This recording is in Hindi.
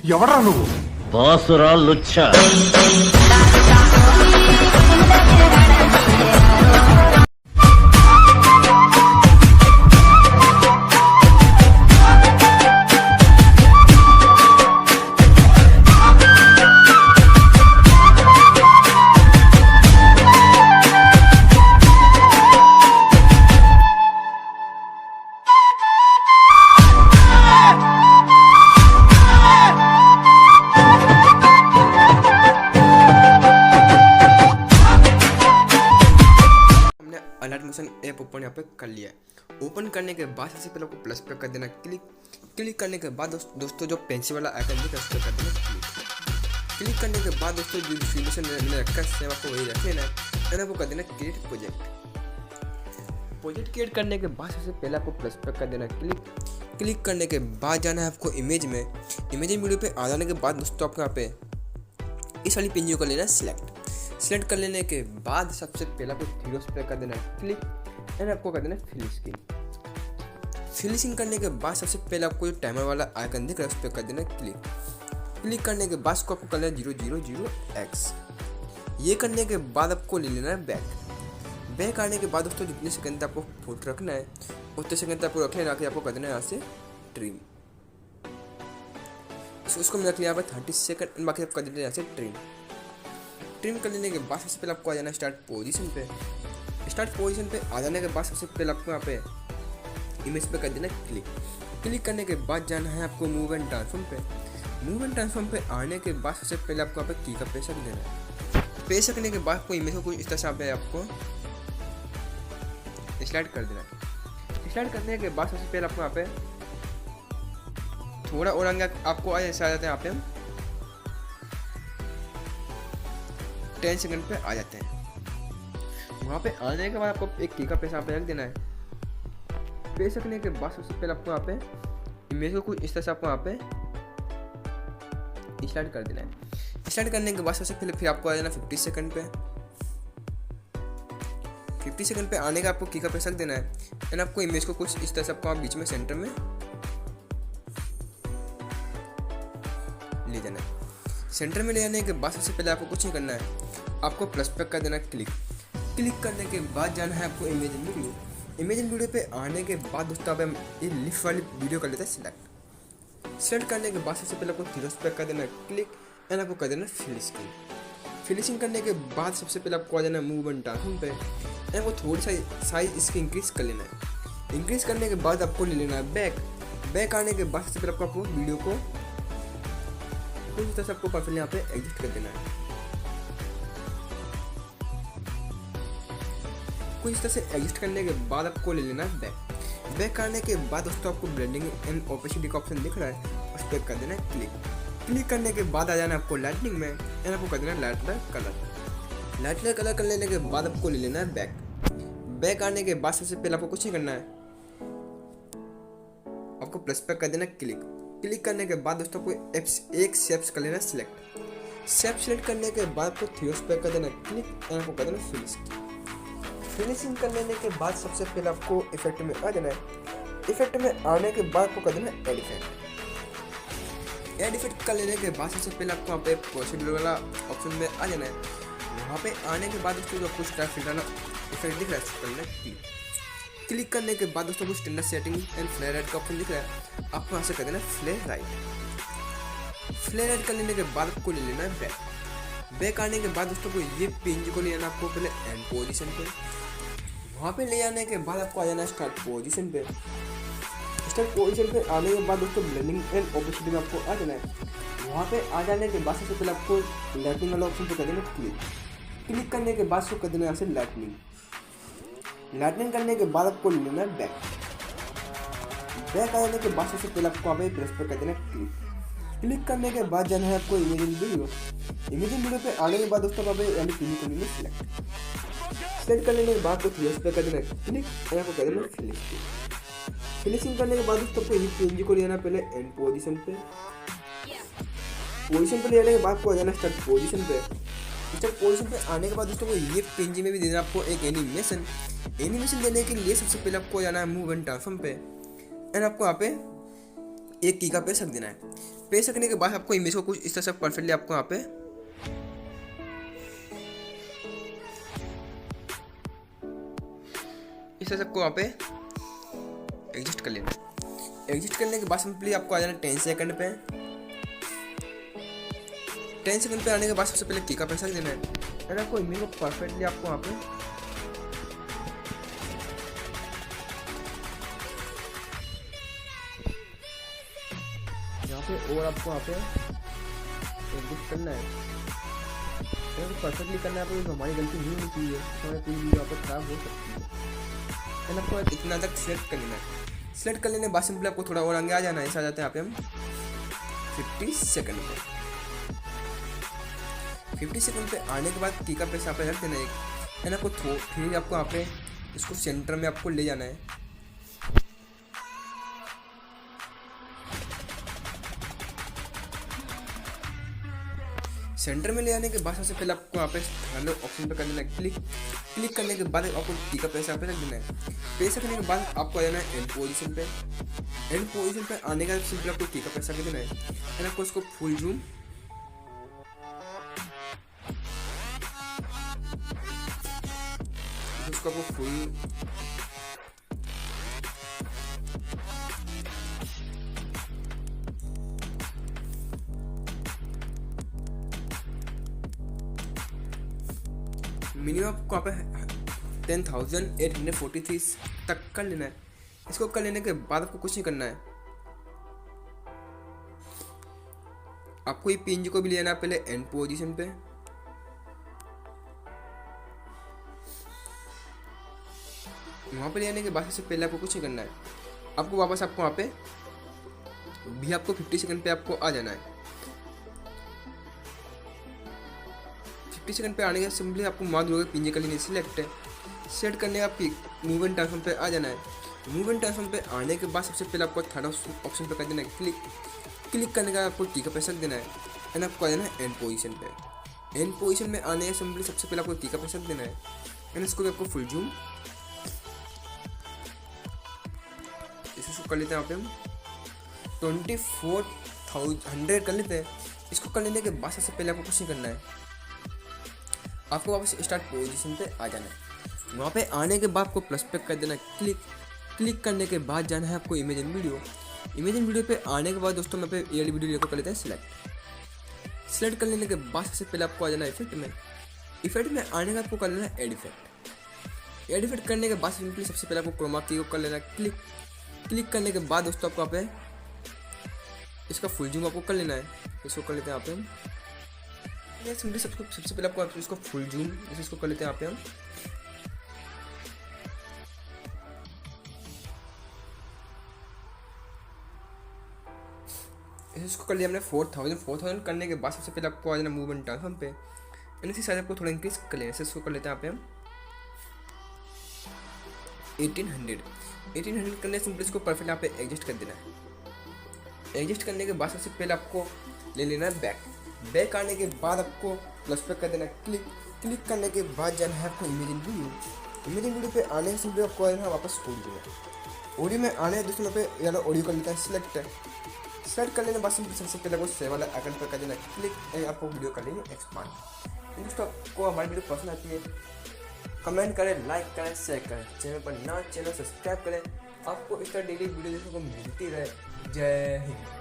ఎవడ్రా నువ్వు? బాసురా లుచ్చా. अलर्ट मोशन ऐप ओपन यहाँ पे कर लिया है। ओपन करने के बाद सबसे पहले आपको प्लस पे कर देना क्लिक। क्लिक करने के बाद दोस्तों जो पेंसिल वाला आइकन दिखा उस पर कर देना क्लिक। क्लिक करने के बाद दोस्तों जो डिस्ट्रीब्यूशन मैंने रखा है सेम आपको वही रख लेना है। आपको कर देना क्रिएट प्रोजेक्ट। प्रोजेक्ट क्रिएट करने के बाद सबसे पहले आपको प्लस पे कर देना क्लिक। क्लिक करने के बाद जाना है आपको इमेज में। इमेज वीडियो पे आ जाने के बाद दोस्तों आपको यहाँ पे इस वाली पिंजो को लेना सिलेक्ट। सिलेक्ट कर लेने के बाद सबसे पहले आपको थ्रीडोस पे कर देना है क्लिक एंड आपको कर देना है फिनिशिंग। फिनिशिंग करने के बाद सबसे पहले आपको जो टाइमर वाला आइकन दिख रहा है उस पर कर देना है क्लिक। क्लिक करने के बाद उसको आपको करना है 000x। ये करने के बाद आपको ले लेना है बैक। बैक आने के बाद दोस्तों जितने सेकंड आपको फोटो रखना है उतने सेकंड आपको रख लेना। आपको कर देना है यहाँ से ट्रिम। उसको मैं रख लिया यहाँ पर 30 सेकंड। बाकी आप कर देना यहाँ से ट्रिम। ट्रिम कर लेने के बाद सबसे पहले आपको आ जाना स्टार्ट पोजीशन पे। स्टार्ट पोजीशन पे आ जाने के बाद सबसे पहले आपको यहाँ पे इमेज पे कर देना क्लिक। क्लिक करने के बाद जाना है आपको मूव एंड ट्रांसफॉर्म पे। मूव एंड ट्रांसफॉर्म पे आने के बाद सबसे पहले आपको यहाँ पे की का प्रेस रख देना है। प्रेस रखने के बाद आपको इमेज को कुछ इस तरह से यहाँ पे आपको स्लाइड कर देना है। स्लाइड करने के बाद सबसे पहले आपको यहाँ पे थोड़ा और आगे आपको ऐसा आ जाता है। यहाँ पे हम 10 सेकंड पे आ जाते हैं। वहाँ पे आने के बाद आपको एक की का प्रेस यहाँ पे रख देना है। प्रेस रखने के बाद सबसे पहले आपको यहाँ पे इमेज को कुछ इस तरह से आपको यहाँ पे स्टार्ट कर देना है। स्टार्ट करने के बाद सबसे पहले फिर आपको आ जाना 50 सेकंड पे। 50 सेकंड पे आने का आपको की का प्रेस रख देना है एंड आपको इमेज को कुछ इस तरह से आपको बीच में सेंटर में ले जाना है। सेंटर में ले जाने के बाद सबसे पहले आपको कुछ नहीं करना है, आपको प्लस पे कर देना क्लिक। क्लिक करने के बाद जाना है आपको इमेज वीडियो। इमेज वीडियो पे आने के बाद दोस्तों आप ये लिफ्ट वाली वीडियो कर लेते हैं सिलेक्ट। सिलेक्ट करने के बाद सबसे पहले आपको थ्रीडोस पे कर देना क्लिक एंड आपको कर देना फिनिशिंग। फिनिशिंग करने के बाद सबसे पहले आपको आ जाना मूव एंड ट्रांसफॉर्म पे एंड वो थोड़ी सा साइज इसकी इंक्रीज कर लेना है। इंक्रीज करने के बाद आपको ले लेना है बैक। बैक आने के बाद सबसे पहले आपको वीडियो को इस तरह से आपको परफेक्टली यहाँ पे एडजस्ट कर देना है। कुछ इस तरह से एडजस्ट करने के बाद आपको ले लेना है बैक। बैक आने के बाद दोस्तों आपको ब्लेंडिंग एंड ओपेसिटी का ऑप्शन दिख रहा है, उस पर कर देना है क्लिक। क्लिक करने के बाद आ जाना है आपको लाइटनिंग में एंड आपको कर देना है लाइटनर कलर। लाइटनर कलर कर लेने के बाद आपको ले लेना है बैक। बैक आने के बाद सबसे पहले आपको कुछ नहीं करना है, आपको प्लस पे कर देना क्लिक। क्लिक करने के बाद दोस्तों को एक शेप्स कर लेना सिलेक्ट। शेप सिलेक्ट करने के बाद आपको थ्रीडोस पे कर देना क्लिक एंड आपको कर देना फिनिशिंग। फिनिशिंग कर लेने के बाद सबसे पहले आपको इफेक्ट में आ जाना है। इफेक्ट में आने के बाद आपको कर देना ऐड इफेक्ट। ऐड इफेक्ट कर लेने के बाद सबसे पहले आपको यहाँ पे प्रोसीड्यूर वाला ऑप्शन में आ जाना है। वहाँ पे आने के बाद दोस्तों जो आपको स्टार फिल्टर इफेक्ट दिख रहा है उसको कर लेना क्लिक। क्लिक करने के बाद दोस्तों को standard setting and flare right का ऑप्शन दिख रहा है, आपको यहाँ से कर देना फ्लेयर राइट। फ्लेयर राइट कर लेने के बाद आपको ले लेना है बैक। बैक आने के बाद दोस्तों को ये पिंज को ले जाना आपको पहले एंड पोजीशन पे। वहाँ पे ले जाने के बाद आपको आ जाना है स्टार्ट पोजीशन पे। स्टार्ट पोजीशन पे आने के बाद दोस्तों ब्लेंडिंग एंड ओपेसिटी में आपको आ जाना है। वहाँ पे आ जाने के बाद सबसे पहले आपको लाइटनिंग वाला ऑप्शन पे कर देना क्लिक। क्लिक करने के बाद उसको कर देना यहाँ से लाइटनिंग। लाइटनिंग करने के बाद आपको ले लेना है बैक। बैक आने के बाद सबसे पहले आपको यहाँ पे प्रेस पे कर देना क्लिक। क्लिक करने के बाद जाना है आपको इमेज वीडियो। इमेज वीडियो पे आने के बाद दोस्तों यहाँ पे यानी पिन सिलेक्ट। सेलेक्ट कर लेने के बाद आपको थ्रीडोस पे कर देना क्लिक और आपको कर देना फिनिशिंग। फिनिशिंग करने के बाद दोस्तों आपको ये पिन को ले जाना पहले एंड पोजीशन पे। पोजीशन पे ले जाने के बाद आपको आ जाना स्टार्ट पोजीशन पे। स्टार्ट पोजीशन पे आने के बाद दोस्तों को ये पिंजी में भी देना आपको एक एनिमेशन। एनिमेशन देने के लिए सबसे पहले आपको जाना है मूव एंड ट्रांसफॉर्म पे एंड आपको यहाँ पे एक की का प्रेस रख देना है। पेस्ट करने के बाद आपको इमेज को कुछ इस तरह से परफेक्टली आपको यहाँ पे इस तरह से आपको वहाँ पे एडजस्ट कर लेना। एडजस्ट करने के बाद सिंपली आपको आ जाना 10 सेकंड पे। 10 सेकंड पे आने के बाद सबसे पहले टीका पैसा देना है ना। कोई इमेज को परफेक्टली आपको वहाँ पे यहाँ पे और आपको वहाँ पे एडजस्ट करना है, परफेक्टली करना है। आपको हमारी गलती नहीं होनी चाहिए, हमारी पूरी वीडियो आपको खराब हो सकती है ना। आपको इतना तक सिलेक्ट कर लेना है। सिलेक्ट कर लेने के बाद सिंपली आपको थोड़ा और आगे आ जाना है। ऐसा आ जाते हैं यहाँ पे हम 50 सेकंड पे। 50 सेकंड पे आने के बाद टीका पैसा यहाँ पे रख देना है ना। आपको फिर आपको यहाँ पे इसको सेंटर में आपको ले जाना है। सेंटर में ले आने के बाद सबसे पहले आपको यहाँ पे हेलो ऑप्शन पे कर देना है क्लिक। क्लिक करने के बाद आपको टीका पैसा पे रख देना है। पैसा करने के बाद आपको आ जाना है एंड पोजीशन पे। एंड पोजीशन पे आने के बाद सिंपल आपको टीका पैसा कर देना है। आपको इसको फुल जूम उसको आपको फुल मिनिमम आपको वहाँ पे 10,843 तक कर लेना है। इसको कर लेने के बाद आपको कुछ नहीं करना है। आपको ये पिंज को भी लेना है पहले एंड पोजीशन पे। वहाँ पे लेने के बाद सबसे पहले आपको कुछ नहीं करना है। आपको वापस आपको वहाँ पे भी आपको 50 सेकंड पे आपको आ जाना है। 50 सेकंड पे आने के सिंपली आपको माउस दोगे पिंजे कर लेनी सिलेक्ट है। सेट करने का आपकी मूव एंड ट्रांसफॉर्म पे आ जाना है। मूव एंड ट्रांसफॉर्म पे आने के बाद सबसे पहले आपको थर्ड ऑप्शन पे कर देना है क्लिक। क्लिक करने का आपको टीका पैसा देना है एंड आपको आ जाना है एंड पोजीशन पे। एंड पोजीशन में आने के सिंपली सबसे पहले आपको टीका पैसा देना है एंड इसको भी आपको फुल जूम इसको कर लेते हैं। यहाँ पे हम 24,100 कर लेते हैं। इसको कर लेने के बाद सबसे पहले आपको कुछ नहीं करना है। आपको वापस स्टार्ट पोजीशन पे आ जाना है। वहाँ पे आने के बाद आपको प्लस पे कर देना क्लिक। क्लिक करने के बाद जाना है आपको image and video. Image and video पे आने के बाद दोस्तों मैं पे ये वीडियो लेकर कर लेते हैं सिलेक्ट। सिलेक्ट कर लेने के बाद सबसे पहले आपको आ जाना है इफेक्ट में। इफेक्ट में आने का आपको कर लेना है एड इफेक्ट। एड इफेक्ट करने के बाद सिंपली सबसे पहले आपको क्रोमा की को कर लेना है क्लिक। क्लिक करने के बाद दोस्तों आपको यहाँ पे इसका फुल जूम आपको कर लेना है। इसको कर लेते हैं यहाँ पे हम सिंपली सबसे पहले आपको इसको फुल जूम इसको कर लेते हैं यहाँ पे हम। इसको कर लिया हमने 4,000 करने के बाद सबसे पहले आपको आ जाना मूव एंड ट्रांसफॉर्म पे एंड इसी साइज आपको थोड़ा इंक्रीज कर लेना है। इसको कर लेते हैं यहाँ पे हम 1800 करने सिंपली इसको परफेक्ट यहाँ पे एडजस्ट कर देना है। एडजस्ट करने के बाद सबसे पहले आपको ले लेना है बैक। बैक आने के बाद आपको प्लस पे कर देना क्लिक। क्लिक करने के बाद जाना है आपको image and video. Image and video पे आने से सिंपली आपको आना है वापस ऑडियो में। ऑडियो में आने दोस्तों पे यार ऑडियो कर लेता है सिलेक्ट है। सेलेक्ट करने के बाद सबसे पहले आपको सेव वाला आइकन पर कर देना क्लिक। आपको वीडियो कर लेंगे एक्सपांड। दोस्तों आपको हमारी वीडियो पसंद आती है कमेंट करें, लाइक करें, शेयर करें। चैनल पर नया चैनल सब्सक्राइब करें। आपको इस तरह डेली वीडियो देखने को मिलती रहे। जय हिंद।